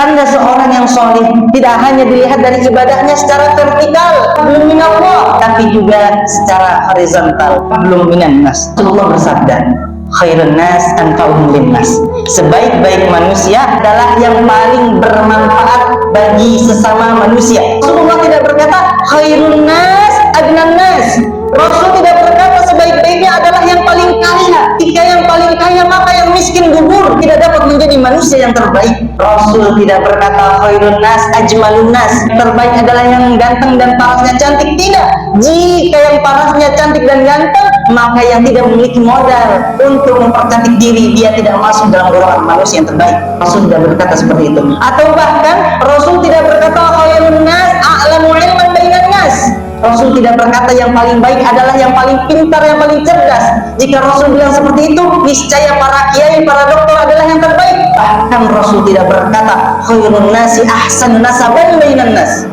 Tanda seorang yang soleh tidak hanya dilihat dari ibadahnya secara vertikal, belum minallah, tapi juga secara horizontal, belum minan nas. Rasulullah bersabda, khairun nas anfa'uhum linnas. Sebaik-baik manusia adalah yang paling bermanfaat bagi sesama manusia. Rasulullah tidak berkata khairun nas adnan nas. Rasul tidak berkata sebaik-baiknya adalah yang paling kaya. Jika yang paling kaya maka yang miskin gugur tidak dapat menjadi manusia yang terbaik. Rasul tidak berkata khairun nas ajmalun nas. Terbaik adalah yang ganteng dan parasnya cantik. Tidak. Jika yang parasnya cantik dan ganteng, maka yang tidak memiliki modal untuk mempercantik diri, dia tidak masuk dalam golongan manusia yang terbaik. Rasul tidak berkata seperti itu. Atau bahkan Rasul tidak berkata khairun nas a'lamu ilman bainan nas. Rasul tidak berkata yang paling baik adalah yang paling pintar, yang paling cerdas. Jika Rasul bilang seperti itu, niscaya para kiai, para dokter adalah yang terbaik. Bahkan Rasul tidak berkata khairun nasi ahsan nasaban bainan nas.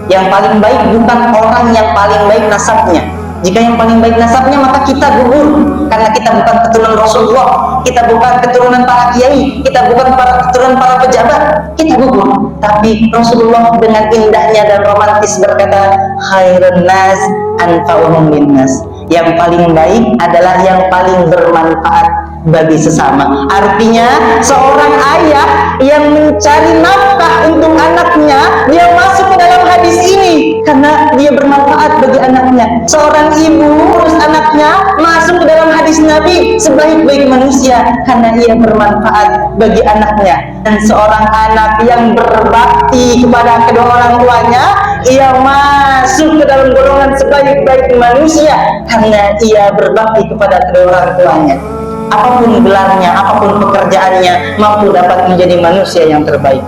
Yang paling baik bukan orang yang paling baik nasabnya. Jika yang paling baik nasabnya, maka kita gugur, karena kita bukan keturunan Rasulullah, kita bukan keturunan para kiai, kita bukan keturunan para pejabat, kita gugur. Tapi Rasulullah dengan indahnya dan romantis berkata khairun nas anfa'uhum linnas. Yang paling baik adalah yang paling bermanfaat bagi sesama. Artinya seorang ayah yang mencari nafkah untuk anaknya, dia masuk ke dalam hadis ini karena dia bermanfaat bagi anaknya. Seorang ibu urus anaknya masuk ke dalam hadis Nabi sebaik-baik manusia karena ia bermanfaat bagi anaknya. Dan seorang anak yang berbakti kepada kedua orang tuanya, ia masuk ke dalam golongan sebaik-baik manusia karena ia berbakti kepada kedua orang tuanya. Apapun gelarnya, apapun pekerjaannya, mampu dapat menjadi manusia yang terbaik.